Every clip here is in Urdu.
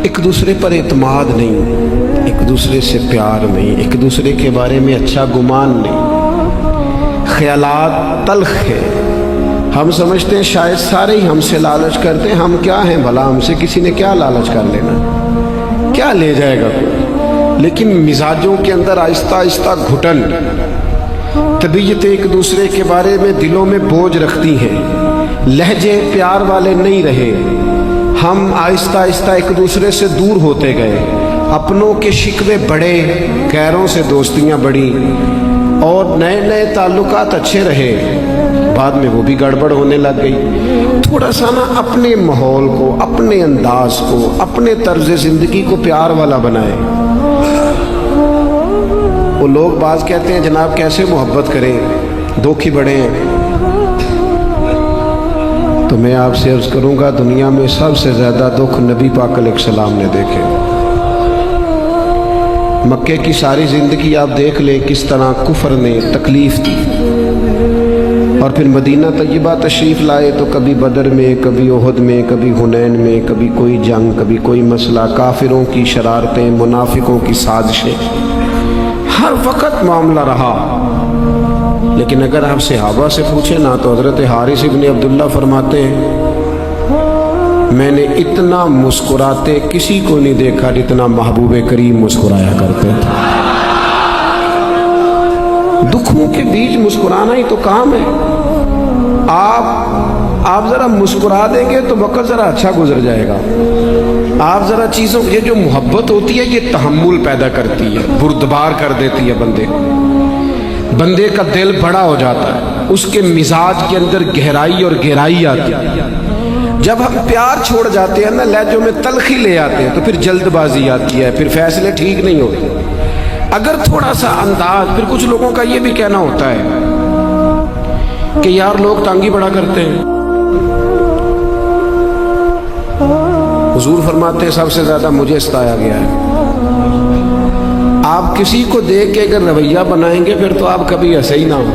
ایک دوسرے پر اعتماد نہیں، ایک دوسرے سے پیار نہیں، ایک دوسرے کے بارے میں اچھا گمان نہیں، خیالات تلخ ہے۔ ہم سمجھتے ہیں شاید سارے ہی ہم سے لالچ کرتے ہیں، ہم کیا ہیں بھلا، ہم سے کسی نے کیا لالچ کر لینا، کیا لے جائے گا کوئی۔ لیکن مزاجوں کے اندر آہستہ آہستہ گھٹن، طبیعتیں ایک دوسرے کے بارے میں دلوں میں بوجھ رکھتی ہیں، لہجے پیار والے نہیں رہے، ہم آہستہ آہستہ ایک دوسرے سے دور ہوتے گئے، اپنوں کے شکوے بڑھے، غیروں سے دوستیاں بڑھی، اور نئے نئے تعلقات اچھے رہے، بعد میں وہ بھی گڑبڑ ہونے لگ گئی۔ تھوڑا سا نا اپنے ماحول کو، اپنے انداز کو، اپنے طرز زندگی کو پیار والا بنائے۔ وہ لوگ بعض کہتے ہیں جناب کیسے محبت کریں، دکھ ہی بڑے ہیں۔ تو میں آپ سے عرض کروں گا، دنیا میں سب سے زیادہ دکھ نبی پاک علیہ السلام نے دیکھے۔ مکے کی ساری زندگی آپ دیکھ لیں کس طرح کفر نے تکلیف دی، اور پھر مدینہ طیبہ تشریف لائے تو کبھی بدر میں، کبھی احد میں، کبھی حنین میں، کبھی کوئی جنگ، کبھی کوئی مسئلہ، کافروں کی شرارتیں، منافقوں کی سازشیں، ہر وقت معاملہ رہا۔ لیکن اگر آپ صحابہ سے پوچھیں نا تو حضرت حارث ابن عبداللہ فرماتے ہیں میں نے اتنا مسکراتے کسی کو نہیں دیکھا جتنا محبوب کریم مسکرایا کرتے تھے۔ دکھوں کے بیچ مسکرانا ہی تو کام ہے۔ آپ ذرا مسکرا دیں گے تو وقت ذرا اچھا گزر جائے گا۔ آپ ذرا چیزوں، یہ جو محبت ہوتی ہے یہ تحمل پیدا کرتی ہے، بردبار کر دیتی ہے، بندے کا دل بڑا ہو جاتا ہے، اس کے مزاج کے اندر گہرائی اور گہرائی آتی ہے۔ جب ہم پیار چھوڑ جاتے ہیں نا، لہجوں میں تلخی لے آتے ہیں تو پھر جلد بازی آتی ہے، پھر فیصلے ٹھیک نہیں ہوتے۔ اگر تھوڑا سا انداز، پھر کچھ لوگوں کا یہ بھی کہنا ہوتا ہے کہ یار لوگ تنگی بڑا کرتے ہیں۔ حضور فرماتے ہیں سب سے زیادہ مجھے ستایا گیا ہے۔ آپ کسی کو دیکھ کے اگر رویہ بنائیں گے پھر تو آپ کبھی ایسے ہی نہ ہو۔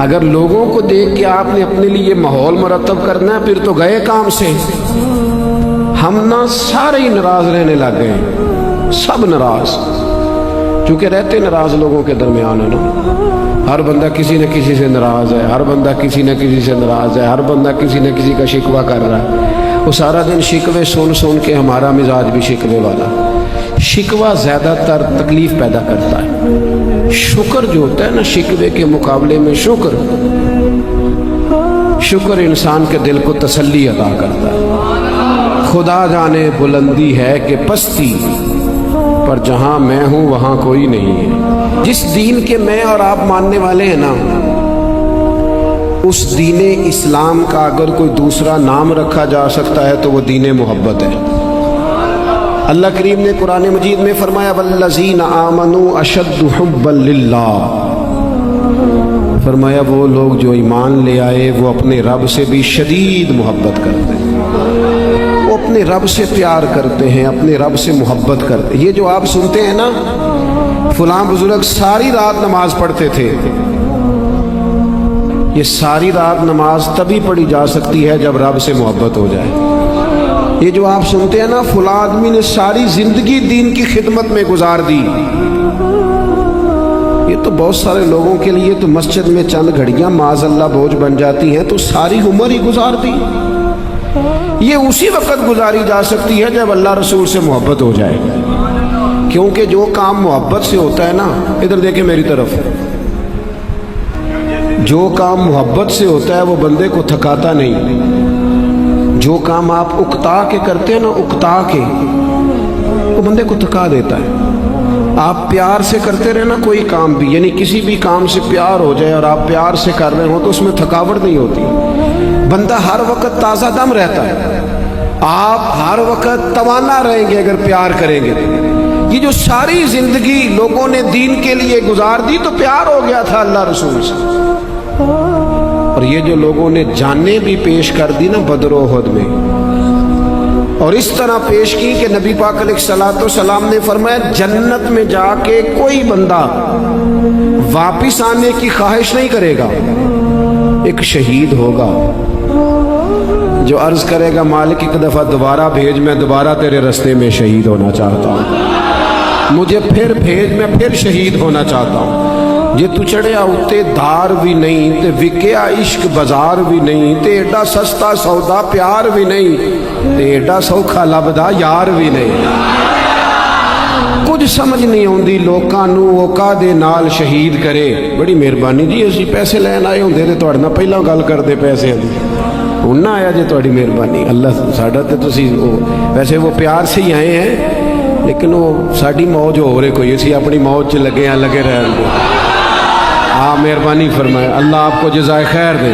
اگر لوگوں کو دیکھ کے آپ نے اپنے لیے ماحول مرتب کرنا ہے پھر تو گئے کام سے۔ ہم نا سارے ہی ناراض رہنے لگ گئے، سب ناراض، چونکہ رہتے ناراض لوگوں کے درمیان ہے نا۔ ہر بندہ کسی نہ کسی سے ناراض ہے، ہر بندہ کسی نہ کسی سے ناراض ہے، ہر بندہ کسی نہ کسی کا شکوہ کر رہا ہے۔ وہ سارا دن شکوے سن کے ہمارا مزاج بھی شکوے والا۔ شکوہ زیادہ تر تکلیف پیدا کرتا ہے۔ شکر جو ہوتا ہے نا، شکوے کے مقابلے میں شکر انسان کے دل کو تسلی عطا کرتا ہے۔ خدا جانے بلندی ہے کہ پستی، پر جہاں میں ہوں وہاں کوئی نہیں ہے۔ جس دین کے میں اور آپ ماننے والے ہیں نا، اس دین اسلام کا اگر کوئی دوسرا نام رکھا جا سکتا ہے تو وہ دین محبت ہے۔ اللہ کریم نے قرآن مجید میں فرمایا والذین آمنوا اشد حبا للہ، فرمایا وہ لوگ جو ایمان لے آئے وہ اپنے رب سے بھی شدید محبت کرتے ہیں، وہ اپنے رب سے پیار کرتے ہیں، اپنے رب سے محبت کرتے ہیں۔ یہ جو آپ سنتے ہیں نا فلاں بزرگ ساری رات نماز پڑھتے تھے، یہ ساری رات نماز تبھی پڑھی جا سکتی ہے جب رب سے محبت ہو جائے۔ یہ جو آپ سنتے ہیں نا فلاں آدمی نے ساری زندگی دین کی خدمت میں گزار دی، یہ تو بہت سارے لوگوں کے لیے تو مسجد میں چند گھڑیاں معاذ اللہ بوجھ بن جاتی ہیں، تو ساری عمر ہی گزار دی۔ یہ اسی وقت گزاری جا سکتی ہے جب اللہ رسول سے محبت ہو جائے، کیونکہ جو کام محبت سے ہوتا ہے نا، ادھر دیکھیں میری طرف، جو کام محبت سے ہوتا ہے وہ بندے کو تھکاتا نہیں۔ جو کام آپ اکتا کے کرتے ہیں نا، اکتا کے، وہ بندے کو تھکا دیتا ہے۔ آپ پیار سے کرتے رہے نا کوئی کام بھی، یعنی کسی بھی کام سے پیار ہو جائے اور آپ پیار سے کر رہے ہوں تو اس میں تھکاوٹ نہیں ہوتی، بندہ ہر وقت تازہ دم رہتا ہے، آپ ہر وقت توانا رہیں گے اگر پیار کریں گے۔ یہ جو ساری زندگی لوگوں نے دین کے لیے گزار دی تو پیار ہو گیا تھا اللہ رسول سے، اور یہ جو لوگوں نے جانیں بھی پیش کر دی نا بدر و احد میں، اور اس طرح پیش کی کہ نبی پاک علیہ الصلوۃ والسلام نے فرمایا جنت میں جا کے کوئی بندہ واپس آنے کی خواہش نہیں کرے گا، ایک شہید ہوگا جو عرض کرے گا مالک ایک دفعہ دوبارہ بھیج، میں دوبارہ تیرے رستے میں شہید ہونا چاہتا ہوں، مجھے پھر بھیج، میں پھر شہید ہونا چاہتا ہوں۔ جے تو چڑھیا اتے دار بھی نہیں تے وکیا عشق بازار بھی نہیں تے ایڈا سستا سودا پیار بھی نہیں تے ایڈا سوکھا لبدا یار بھی نہیں۔ کچھ سمجھ نہیں آتی لوکاں نو اوکا دے نال شہید کرے۔ بڑی مہربانی جی، اسی پیسے لین آئے ہوندے تے تہاڈے نال پہلا گل کردے پیسے دی، ہن نہ آیا جے تہاڈی مہربانی۔ اللہ ساڈا تے تسی ویسے وہ پیار سے ہی آئے ہیں، لیکن وہ ساڈی موج ہو رہے کوئی، اسی اپنی موج چ لگے ہیں، لگے رہن دے۔ ہاں مہربانی فرمائے، اللہ آپ کو جزائے خیر دے،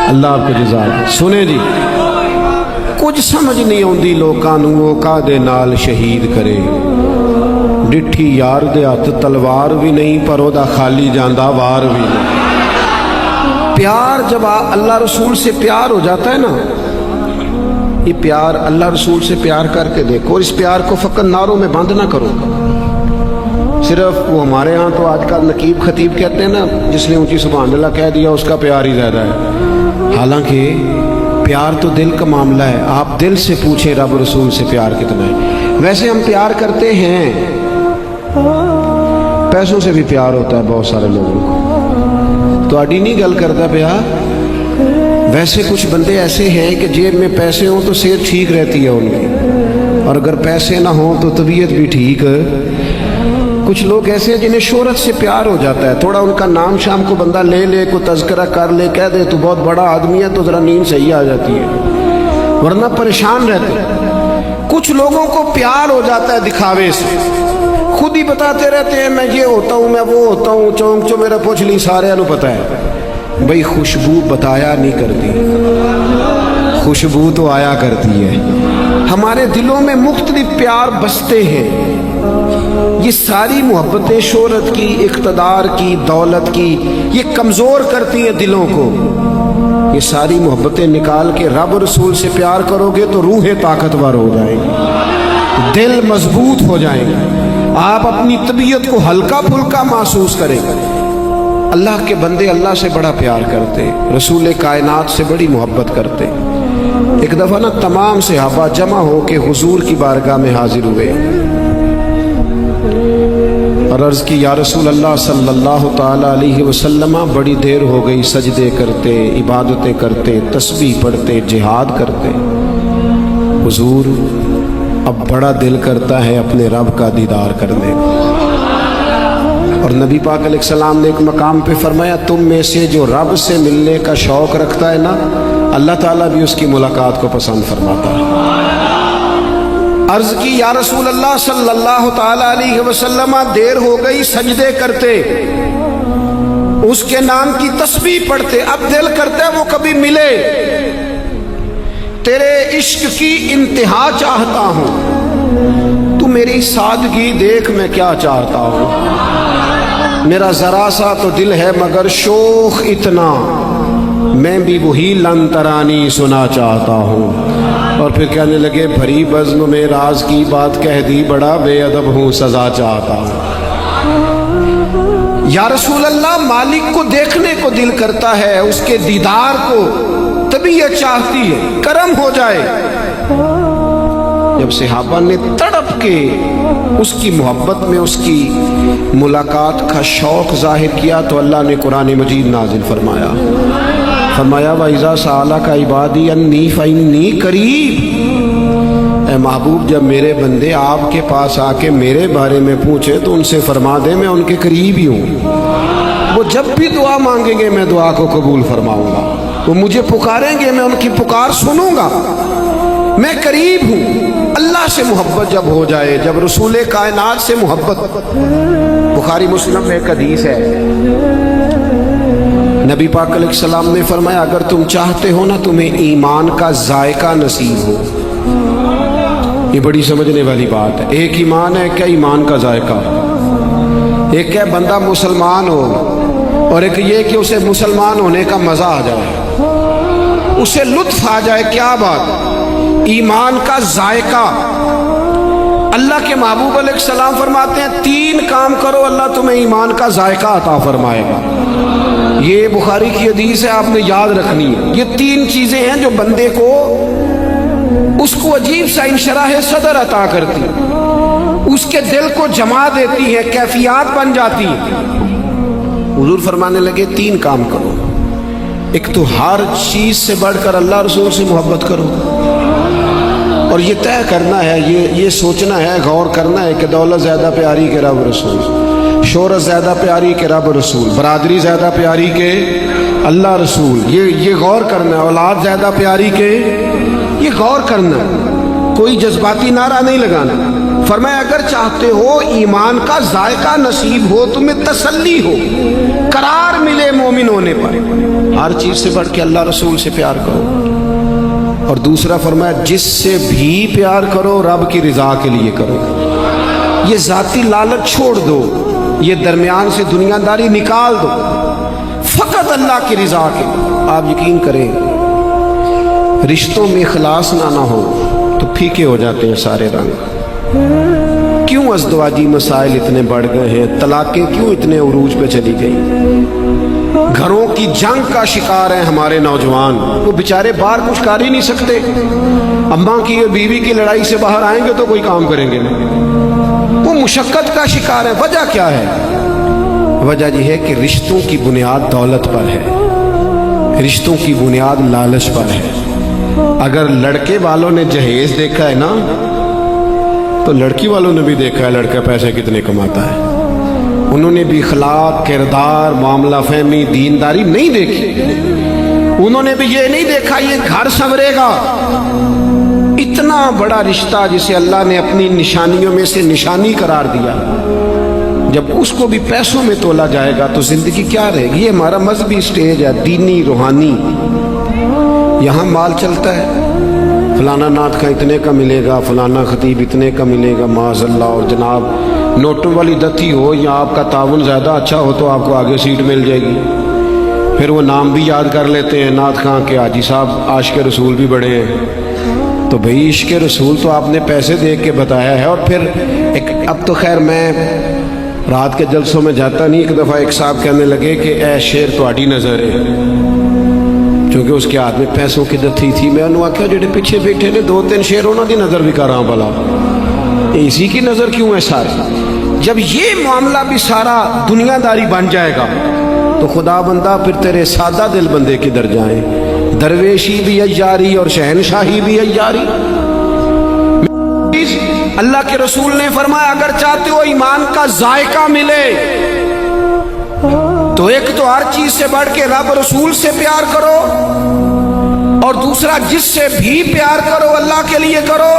اللہ آپ کو جزائے دے۔ سنیں جی، کچھ سمجھ نہیں آتی لوکاں نو اوکا دے نال شہید کرے۔ ڈٹھی یار دے ہاتھ تلوار بھی نہیں پر او دا خالی جاندا وار بھی نہیں۔ پیار جب اللہ رسول سے پیار ہو جاتا ہے نا، یہ پیار اللہ رسول سے پیار کر کے دیکھو، اور اس پیار کو فقط نعروں میں بند نہ کرو۔ صرف وہ ہمارے ہاں تو آج کل نقیب خطیب کہتے ہیں نا، جس نے اونچی سبحان اللہ کہہ دیا اس کا پیار ہی زیادہ ہے، حالانکہ پیار تو دل کا معاملہ ہے۔ آپ دل سے پوچھیں رب رسول سے پیار کتنا ہے۔ ویسے ہم پیار کرتے ہیں، پیسوں سے بھی پیار ہوتا ہے بہت سارے لوگوں کو، تو اڈی نہیں گل کرتا پیا۔ ویسے کچھ بندے ایسے ہیں کہ جیب میں پیسے ہوں تو صحت ٹھیک رہتی ہے ان کی، اور اگر پیسے نہ ہوں تو طبیعت بھی ٹھیک۔ کچھ لوگ ایسے ہیں جنہیں شہرت سے پیار ہو جاتا ہے، تھوڑا ان کا نام شام کو بندہ لے لے، کو تذکرہ کر لے، کہہ دے تو بہت بڑا آدمی ہے، تو ذرا نیند صحیح آ جاتی ہے، ورنہ پریشان رہتے ہیں۔ کچھ لوگوں کو پیار ہو جاتا ہے دکھاوے سے، خود ہی بتاتے رہتے ہیں میں یہ ہوتا ہوں، میں وہ ہوتا ہوں، چونک چو میرا پوچھ لی، سارے انہوں پتہ ہے۔ بھئی خوشبو بتایا نہیں کرتی، خوشبو تو آیا کرتی ہے۔ ہمارے دلوں میں مختلف پیار بستے ہیں، یہ ساری محبتیں شہرت کی، اقتدار کی، دولت کی، یہ کمزور کرتی ہیں دلوں کو۔ یہ ساری محبتیں نکال کے رب رسول سے پیار کرو گے تو روحیں طاقتور ہو جائیں گی، دل مضبوط ہو جائیں گے، آپ اپنی طبیعت کو ہلکا پھلکا محسوس کریں گے۔ اللہ کے بندے اللہ سے بڑا پیار کرتے، رسول کائنات سے بڑی محبت کرتے۔ ایک دفعہ نا تمام صحابہ جمع ہو کے حضور کی بارگاہ میں حاضر ہوئے اور عرض کی، یا رسول اللہ صلی اللہ تعالی علیہ وسلم، بڑی دیر ہو گئی سجدے کرتے، عبادتیں کرتے، تسبیح پڑھتے، جہاد کرتے، حضور اب بڑا دل کرتا ہے اپنے رب کا دیدار کرنے۔ اور نبی پاک علیہ السلام نے ایک مقام پہ فرمایا، تم میں سے جو رب سے ملنے کا شوق رکھتا ہے نا، اللہ تعالیٰ بھی اس کی ملاقات کو پسند فرماتا ہے۔ عرض کی، یا رسول اللہ صلی اللہ تعالی علیہ وسلم، دیر ہو گئی سجدے کرتے، اس کے نام کی تسبیح پڑھتے، اب دل کرتا ہے وہ کبھی ملے، تیرے عشق کی انتہا چاہتا ہوں، تو میری سادگی دیکھ میں کیا چاہتا ہوں، میرا ذرا سا تو دل ہے مگر شوق اتنا، میں بھی وہی لن ترانی سنا چاہتا ہوں۔ اور پھر کہنے لگے، بھری بزم میں راز کی بات کہہ دی، بڑا بے ادب ہوں سزا چاہتا ہوں۔ یا رسول اللہ، مالک کو دیکھنے کو دل کرتا ہے، اس کے دیدار کو طبیعت چاہتی ہے، کرم ہو جائے۔ جب صحابہ نے تڑپ کے اس کی محبت میں اس کی ملاقات کا شوق ظاہر کیا تو اللہ نے قرآن مجید نازل فرمایا، فرمایا وَإِذَا سَأَلَكَ عِبَادِي أَنِّي فَإِنِّي قَرِيبٌ، اے محبوب جب میرے بندے آپ کے پاس آ کے میرے بارے میں پوچھے تو ان سے فرما دے میں ان کے قریب ہی ہوں، وہ جب بھی دعا مانگیں گے میں دعا کو قبول فرماؤں گا، وہ مجھے پکاریں گے میں ان کی پکار سنوں گا، میں قریب ہوں۔ اللہ سے محبت جب ہو جائے، جب رسول کائنات سے محبت، بخاری مسلم میں ایک حدیث ہے، نبی پاک علیہ السلام نے فرمایا، اگر تم چاہتے ہو نا تمہیں ایمان کا ذائقہ نصیب ہو، یہ بڑی سمجھنے والی بات ہے، ایک ایمان ہے، کیا ایمان کا ذائقہ، ایک ہے بندہ مسلمان ہو، اور ایک یہ کہ اسے مسلمان ہونے کا مزہ آ جائے، اسے لطف آ جائے، کیا بات، ایمان کا ذائقہ۔ اللہ کے محبوب علیہ السلام فرماتے ہیں 3 کام کرو اللہ تمہیں ایمان کا ذائقہ عطا فرمائے گا. یہ بخاری کی حدیث ہے، آپ نے یاد رکھنی ہے. یہ 3 چیزیں ہیں جو بندے کو اس کو عجیب سا انشراح صدر عطا کرتی، اس کے دل کو جما دیتی ہے، کیفیات بن جاتی ہے. حضور فرمانے لگے 3 کام کرو. ایک تو ہر چیز سے بڑھ کر اللہ رسول سے محبت کرو، اور یہ طے کرنا ہے، یہ سوچنا ہے، غور کرنا ہے کہ دولت زیادہ پیاری کہ رب رسول، شہرت زیادہ پیاری کہ رب رسول، برادری زیادہ پیاری کہ اللہ رسول. یہ غور کرنا ہے. اولاد زیادہ پیاری کہ، یہ غور کرنا ہے، کوئی جذباتی نعرہ نہیں لگانا. فرمایا اگر چاہتے ہو ایمان کا ذائقہ نصیب ہو، تمہیں تسلی ہو، قرار ملے مومن ہونے پر، ہر چیز سے بڑھ کے اللہ رسول سے پیار کرو. اور دوسرا فرمایا جس سے بھی پیار کرو رب کی رضا کے لیے کرو. یہ ذاتی لالچ چھوڑ دو، یہ درمیان سے دنیا داری نکال دو، فقط اللہ کی رضا کے. آپ یقین کریں رشتوں میں اخلاص نہ ہو تو پھیکے ہو جاتے ہیں سارے رنگ. کیوں ازدواجی مسائل اتنے بڑھ گئے ہیں؟ طلاقیں کیوں اتنے عروج پہ چلی گئی؟ گھروں کی جنگ کا شکار ہیں ہمارے نوجوان. وہ بیچارے باہر کچھ کر ہی نہیں سکتے. اماں کی اور بیوی کی لڑائی سے باہر آئیں گے تو کوئی کام کریں گے نہیں. وہ مشقت کا شکار ہے. وجہ کیا ہے؟ وجہ یہ ہے کہ رشتوں کی بنیاد دولت پر ہے، رشتوں کی بنیاد لالچ پر ہے. اگر لڑکے والوں نے جہیز دیکھا ہے نا تو لڑکی والوں نے بھی دیکھا ہے لڑکا پیسے کتنے کماتا ہے. انہوں نے بھی اخلاق، کردار، معاملہ فہمی، دینداری نہیں دیکھی. انہوں نے بھی یہ نہیں دیکھا یہ گھر سنورے گا. اتنا بڑا رشتہ جسے اللہ نے اپنی نشانیوں میں سے نشانی قرار دیا، جب اس کو بھی پیسوں میں تولا جائے گا تو زندگی کیا رہے گی؟ یہ ہمارا مذہبی سٹیج ہے، دینی روحانی. یہاں مال چلتا ہے، فلانا نعت کا اتنے کا ملے گا، فلانا خطیب اتنے کا ملے گا، معاذ اللہ. اور جناب نوٹوں والی دتی ہو یا آپ کا تعاون زیادہ اچھا ہو تو آپ کو آگے سیٹ مل جائے گی. پھر وہ نام بھی یاد کر لیتے ہیں نعت خاں کے حاجی صاحب عاشق رسول بھی بڑے ہیں. تو بھئی عشق رسول تو آپ نے پیسے دے کے بتایا ہے. اور پھر اب تو خیر میں رات کے جلسوں میں جاتا نہیں. ایک دفعہ ایک صاحب کہنے لگے کہ اے شیر تہاڈی نظر ہے، کیونکہ اس کے ہاتھ میں پیسوں کی دتی تھی. میں انہوں آخیا جڑے پیچھے بیٹھے نے 2-3 شیر انہوں دی نظر بھی کر رہا بلا، اسی کی نظر کیوں ہے سارے؟ جب یہ معاملہ بھی سارا دنیا داری بن جائے گا تو خدا بندہ پھر تیرے سادہ دل بندے کدھر جائیں؟ درویشی بھی عیاری اور شہنشاہی بھی عیاری. اللہ کے رسول نے فرمایا اگر چاہتے ہو ایمان کا ذائقہ ملے تو ایک تو ہر چیز سے بڑھ کے رب رسول سے پیار کرو، اور دوسرا جس سے بھی پیار کرو اللہ کے لیے کرو،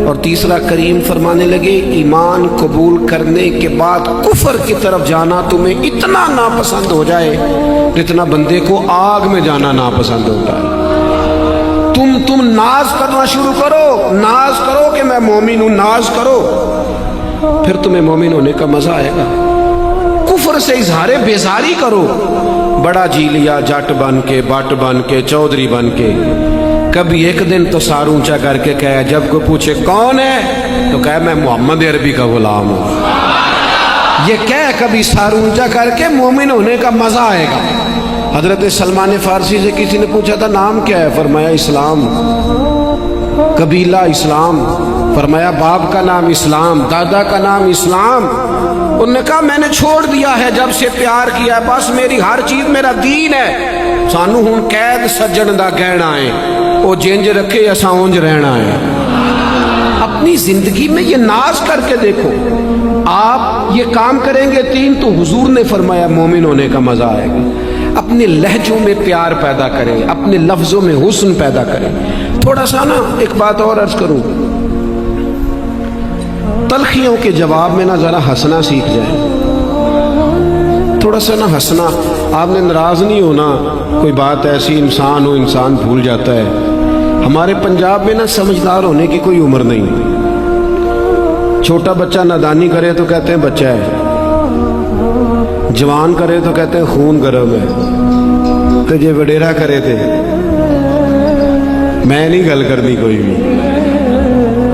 اور تیسرا کریم فرمانے لگے ایمان قبول کرنے کے بعد کفر کی طرف جانا تمہیں اتنا ناپسند ہو جائے جتنا بندے کو آگ میں جانا ناپسند ہوتا ہے. تم ناز کرنا شروع کرو، ناز کرو کہ میں مومن ہوں، ناز کرو، پھر تمہیں مومن ہونے کا مزہ آئے گا. کفر سے اظہار بیزاری کرو، بڑا جی لیا جٹ بن کے، بٹ بن کے، چودھری بن کے. کبھی ایک دن تو سار اونچا کر کے کہے، جب کوئی پوچھے کون ہے تو کہے میں محمد عربی کا غلام ہوں. یہ کہے کبھی سار اونچا کر کے، مومن ہونے کا مزہ آئے گا. حضرت سلمان فارسی سے کسی نے پوچھا تھا نام کیا ہے؟ فرمایا اسلام. قبیلہ اسلام. فرمایا باپ کا نام اسلام، دادا کا نام اسلام. انہوں نے کہا میں نے چھوڑ دیا ہے جب سے پیار کیا ہے، بس میری ہر چیز میرا دین ہے. سانو ہن قید سجن دا گہنا ہے، وہ جنج رکھے اساں اونج رہنا ہے. اپنی زندگی میں یہ ناز کر کے دیکھو. آپ یہ کام کریں گے 3 تو حضور نے فرمایا مومن ہونے کا مزہ آئے گا. اپنے لہجوں میں پیار پیدا کریں، اپنے لفظوں میں حسن پیدا کریں. تھوڑا سا نا ایک بات اور عرض کروں، تلخیوں کے جواب میں نا ذرا ہنسنا سیکھ جائیں. تھوڑا سا نا ہنسنا. آپ نے ناراض نہیں ہونا، کوئی بات ایسی انسان ہو انسان بھول جاتا ہے. ہمارے پنجاب میں نا سمجھدار ہونے کی کوئی عمر نہیں. چھوٹا بچہ نادانی کرے تو کہتے ہیں بچہ ہے، جوان کرے تو کہتے ہیں خون گرم ہے. تو یہ وڈیرا کرے تھے میں نہیں گل کرنی کوئی بھی.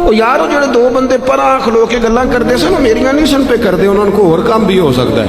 ਉਹ ਯਾਰ ਉਹ ਜਿਹੜੇ ਦੋ ਬੰਦੇ ਪਰਾਂ ਖਲੋ ਕੇ ਗੱਲਾਂ ਕਰਦੇ ਸਨ, ਮੇਰੀਆਂ ਨਹੀਂ ਸੁਣ ਪੇ ਕਰਦੇ, ਉਹਨਾਂ ਨੂੰ ਕੋਈ ਹੋਰ ਕੰਮ ਵੀ ਹੋ ਸਕਦਾ ਹੈ।